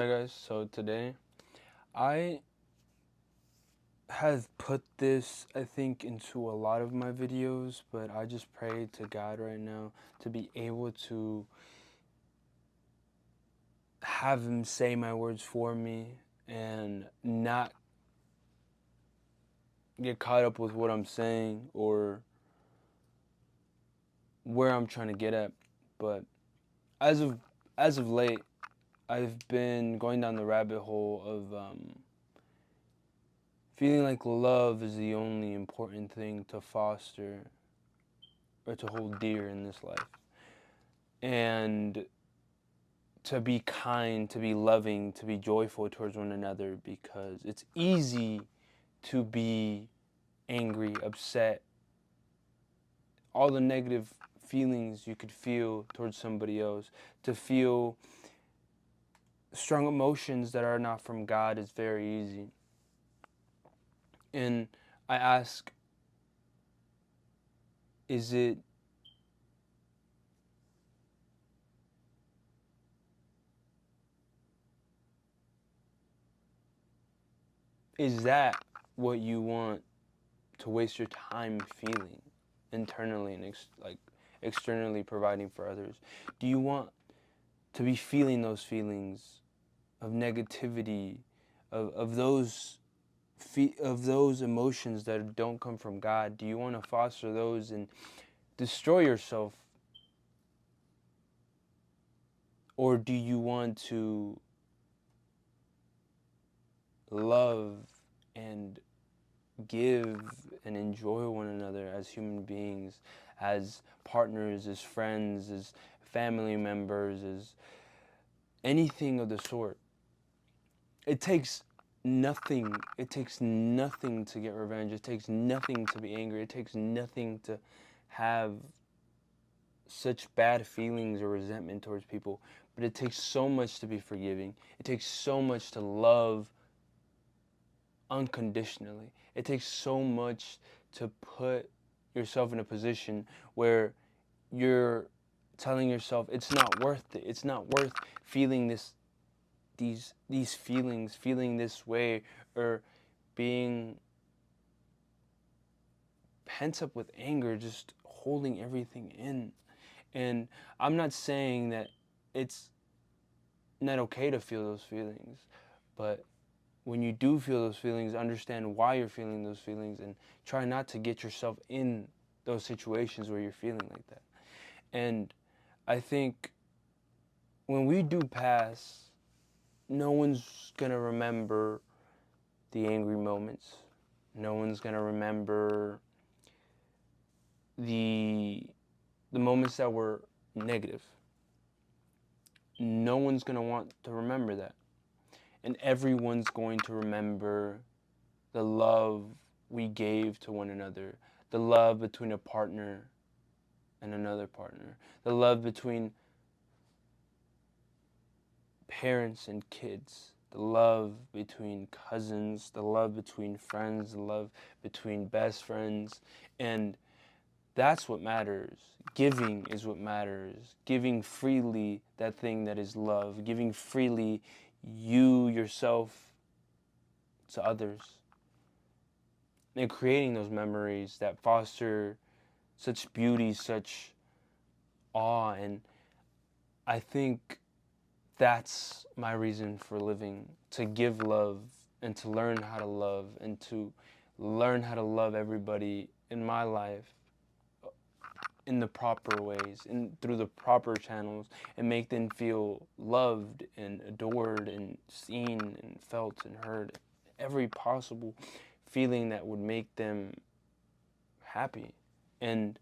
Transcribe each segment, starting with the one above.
Hi guys, so today I have put this I think into a lot of my videos, but I just pray to God right now to be able to have him say my words for me and not get caught up with what I'm saying or where I'm trying to get at. But as of as of late, I've been going down the rabbit hole of feeling like love is the only important thing to foster or to hold dear in this life. And to be kind, to be loving, to be joyful towards one another, because it's easy to be angry, upset, all the negative feelings you could feel towards somebody else. To feel strong emotions that are not from God is very easy. And I ask, is it is that what you want to waste your time feeling internally and externally providing for others? Do you want to be feeling those feelings of negativity, of those emotions that don't come from God? Do you want to foster those and destroy yourself, or do you want to love and give and enjoy one another as human beings, as partners, as friends, as family members, as anything of the sort? It takes nothing. It takes nothing to get revenge. It takes nothing to be angry. It takes nothing to have such bad feelings or resentment towards people. But it takes so much to be forgiving. It takes so much to love unconditionally. It takes so much to put yourself in a position where you're telling yourself it's not worth it. It's not worth feeling these feelings, feeling this way, or being pent up with anger, just holding everything in. And I'm not saying that it's not okay to feel those feelings, but when you do feel those feelings, understand why you're feeling those feelings and try not to get yourself in those situations where you're feeling like that. And I think when we do pass, no one's gonna remember the angry moments. No one's gonna remember the the moments that were negative. No one's gonna want to remember that. And everyone's going to remember the love we gave to one another, the love between a partner and another partner, the love between parents and kids, the love between cousins, the love between friends, the love between best friends. And that's what matters. Giving is what matters. Giving freely that thing that is love. Giving freely you, yourself, to others. And creating those memories that foster such beauty, such awe. And I think that's my reason for living, to give love and to learn how to love and to learn how to love everybody in my life in the proper ways and through the proper channels, and make them feel loved and adored and seen and felt and heard, every possible feeling that would make them happy. And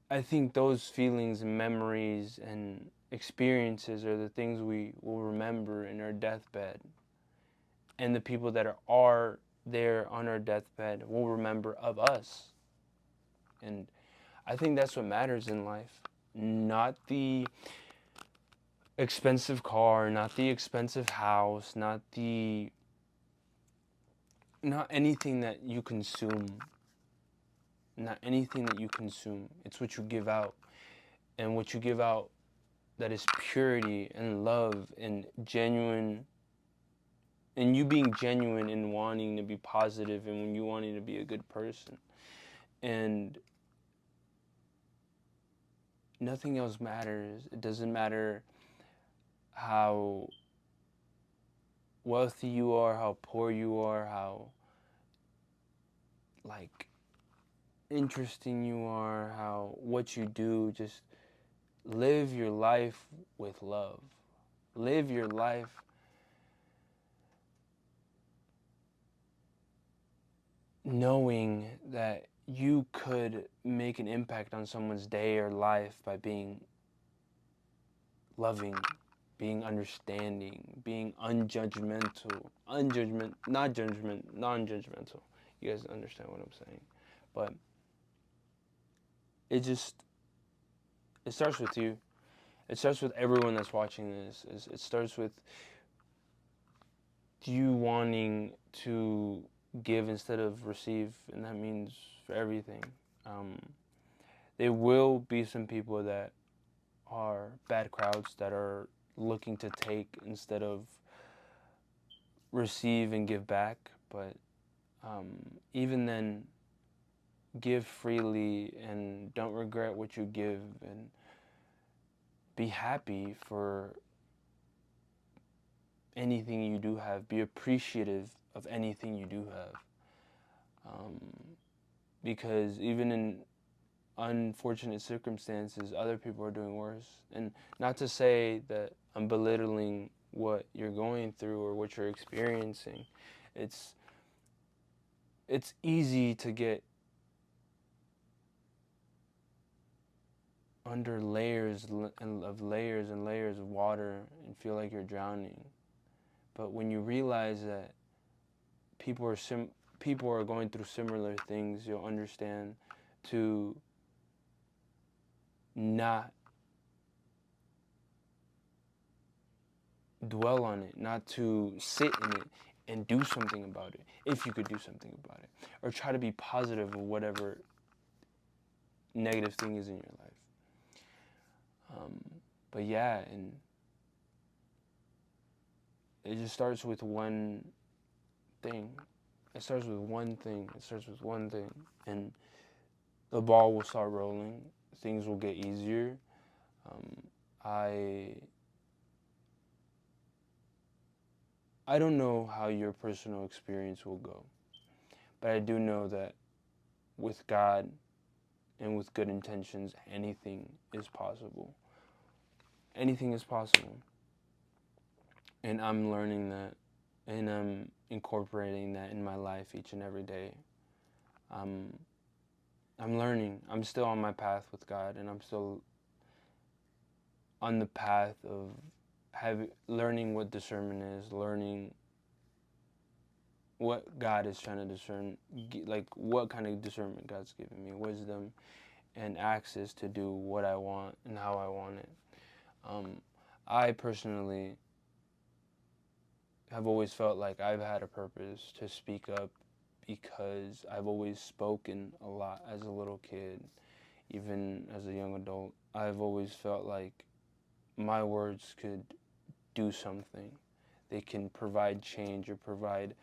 I think those feelings and memories and experiences are the things we will remember in our deathbed. And the people that are there on our deathbed will remember of us. And I think that's what matters in life. Not the expensive car, not the expensive house, not anything that you consume. Not anything that you consume. It's what you give out. And what you give out that is purity and love and genuine, and you being genuine and wanting to be positive and when you wanting to be a good person. And nothing else matters. It doesn't matter how wealthy you are, how poor you are, how like interesting you are, how what you do. Just live your life with love. Live your life knowing that you could make an impact on someone's day or life by being loving, being understanding, being non-judgmental. You guys understand what I'm saying? But it just, it starts with you. It starts with everyone that's watching this. It starts with you wanting to give instead of receive, and that means for everything. Um, there will be some people that are bad crowds that are looking to take instead of receive and give back. But even then, give freely and don't regret what you give, and be happy for anything you do have. Be appreciative of anything you do have. Um, because even in unfortunate circumstances, other people are doing worse. And not to say that I'm belittling what you're going through or what you're experiencing. It's easy to get under layers and layers of water and feel like you're drowning. But when you realize that people are going through similar things, you'll understand to not dwell on it, not to sit in it and do something about it, if you could do something about it, or try to be positive of whatever negative thing is in your life. But yeah, and it just starts with one thing. It starts with one thing. It starts with one thing, and the ball will start rolling. Things will get easier. Um, I I don't know how your personal experience will go, but I do know that with God and with good intentions, anything is possible. Anything is possible. And I'm learning that, and I'm incorporating that in my life each and every day. I'm learning. I'm still on my path with God, and I'm still on the path of learning what discernment is, learning what God is trying to discern, like what kind of discernment God's given me, wisdom and access to do what I want and how I want it. I personally have always felt like I've had a purpose to speak up because I've always spoken a lot as a little kid, even as a young adult. I've always felt like my words could do something. They can provide change or provide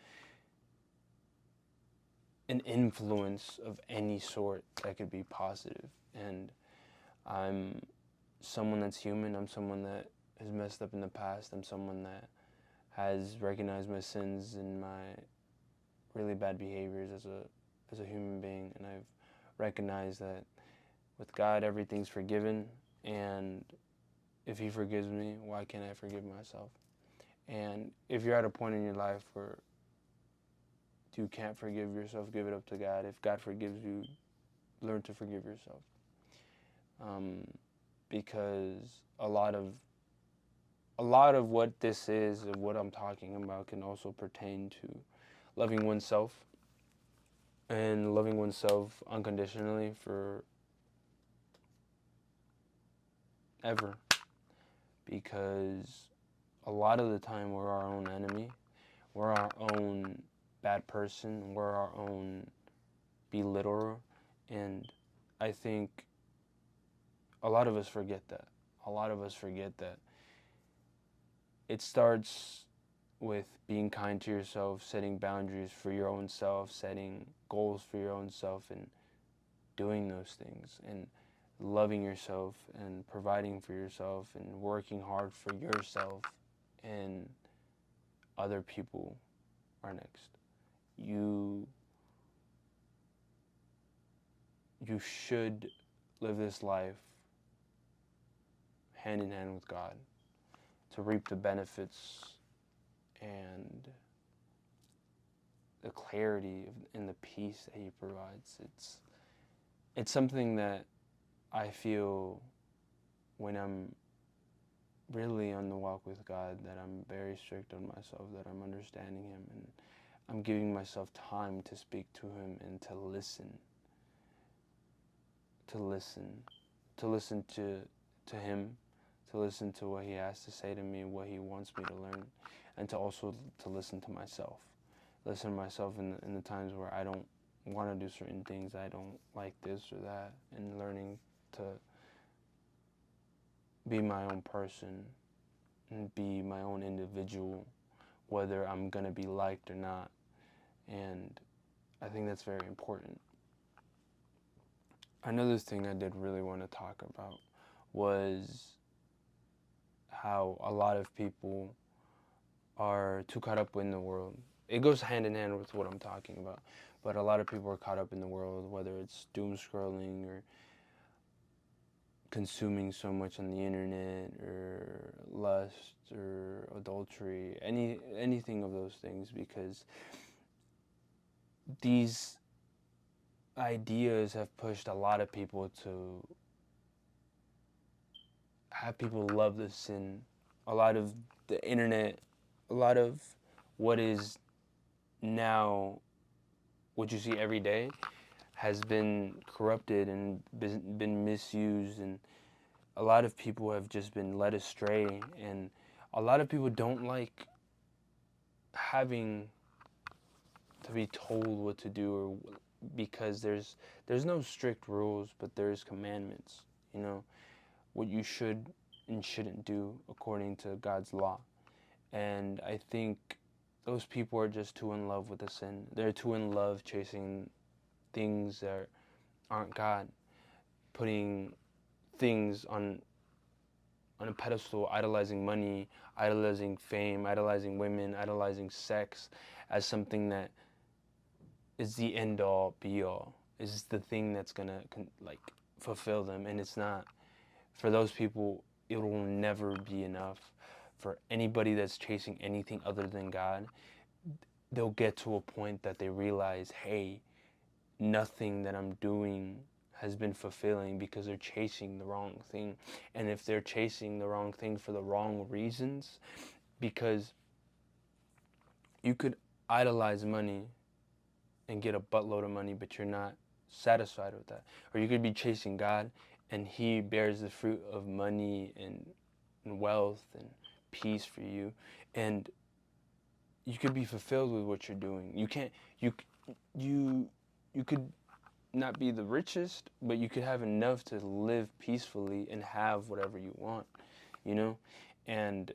an influence of any sort that could be positive. And I'm someone that's human. I'm someone that has messed up in the past. I'm someone that has recognized my sins and my really bad behaviors as a human being, and I've recognized that with God everything's forgiven, and if He forgives me, why can't I forgive myself? And if you're at a point in your life where you can't forgive yourself, give it up to God. If God forgives you, learn to forgive yourself. Because a lot of what this is and what I'm talking about can also pertain to loving oneself and loving oneself unconditionally for ever. Because a lot of the time we're our own enemy, we're our own bad person, we're our own belittler, and I think a lot of us forget that. a lot of us forget that it starts with being kind to yourself, setting boundaries for your own self, setting goals for your own self, and doing those things, and loving yourself, and providing for yourself, and working hard for yourself, and other people are next. You you should live this life hand in hand with God to reap the benefits and the clarity and the peace that He provides. It's something that I feel when I'm really on the walk with God, that I'm very strict on myself, that I'm understanding Him, and I'm giving myself time to speak to Him and to listen, to listen, to listen to Him, to listen to what He has to say to me, what He wants me to learn, and to also to listen to myself. Listen to myself in the times where I don't want to do certain things, I don't like this or that, and learning to be my own person and be my own individual, whether I'm going to be liked or not. And I think that's very important. Another thing I did really want to talk about was how a lot of people are too caught up in the world. It goes hand in hand with what I'm talking about, but a lot of people are caught up in the world, whether it's doom scrolling or consuming so much on the internet or lust or adultery, anything of those things, because these ideas have pushed a lot of people to have people love the sin. A lot of the internet, a lot of what is now, what you see every day, has been corrupted and been misused, and a lot of people have just been led astray, and a lot of people don't like having to be told what to do, or because there's no strict rules, but there's commandments, you know, what you should and shouldn't do according to God's law. And I think those people are just too in love with the sin. They're too in love chasing things that aren't God, putting things on a pedestal, idolizing money, idolizing fame, idolizing women, idolizing sex as something that is the end all be all, is the thing that's gonna like fulfill them, and it's not. For those people, it will never be enough. For anybody that's chasing anything other than God, they'll get to a point that they realize, hey, nothing that I'm doing has been fulfilling, because they're chasing the wrong thing. And if they're chasing the wrong thing for the wrong reasons, because you could idolize money and get a buttload of money, but you're not satisfied with that. Or you could be chasing God and He bears the fruit of money and wealth and peace for you, and you could be fulfilled with what you're doing. You can't, you you could not be the richest, but you could have enough to live peacefully and have whatever you want, you know? And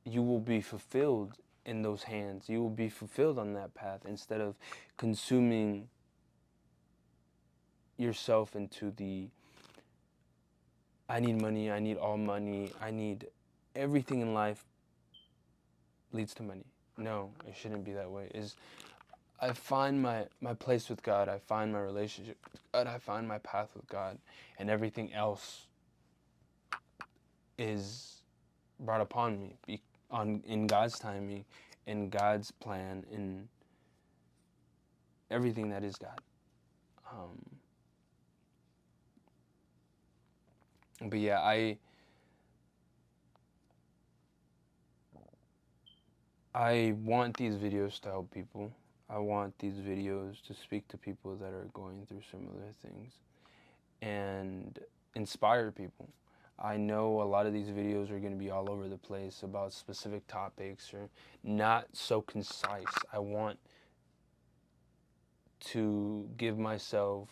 you will be fulfilled in those hands. You will be fulfilled on that path, instead of consuming yourself into the I need money, I need all money, I need everything in life leads to money. No, it shouldn't be that way. I find my place with God, I find my relationship with God, I find my path with God, and everything else is brought upon me in God's timing, in God's plan, in everything that is God. But yeah, I want these videos to help people. I want these videos to speak to people that are going through similar things and inspire people. I know a lot of these videos are going to be all over the place about specific topics, or not so concise. I want to give myself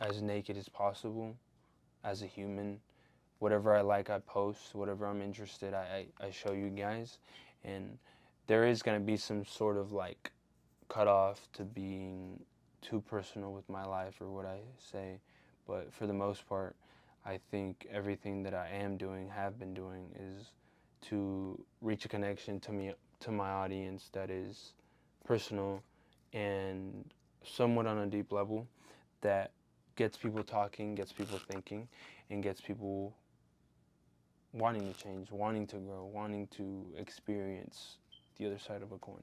as naked as possible as a human, whatever I like, I post. Whatever I'm interested, I show you guys. And there is going to be some sort of like cutoff to being too personal with my life or what I say. But for the most part, I think everything that I am doing, have been doing, is to reach a connection to me, to my audience that is personal and somewhat on a deep level, that gets people talking, gets people thinking, and gets people wanting to change, wanting to grow, wanting to experience the other side of a coin.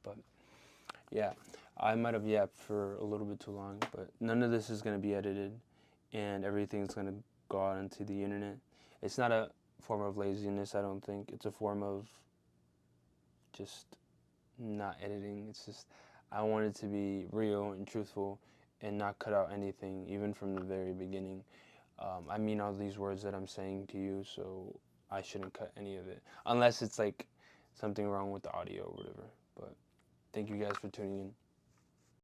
But yeah, I might have yapped for a little bit too long, but none of this is going to be edited and everything's going to go out into the internet. It's not a form of laziness, I don't think. It's a form of just not editing. It's just, I want it to be real and truthful and not cut out anything, even from the very beginning. I mean all these words that I'm saying to you, so I shouldn't cut any of it. Unless it's like something wrong with the audio or whatever. But thank you guys for tuning in.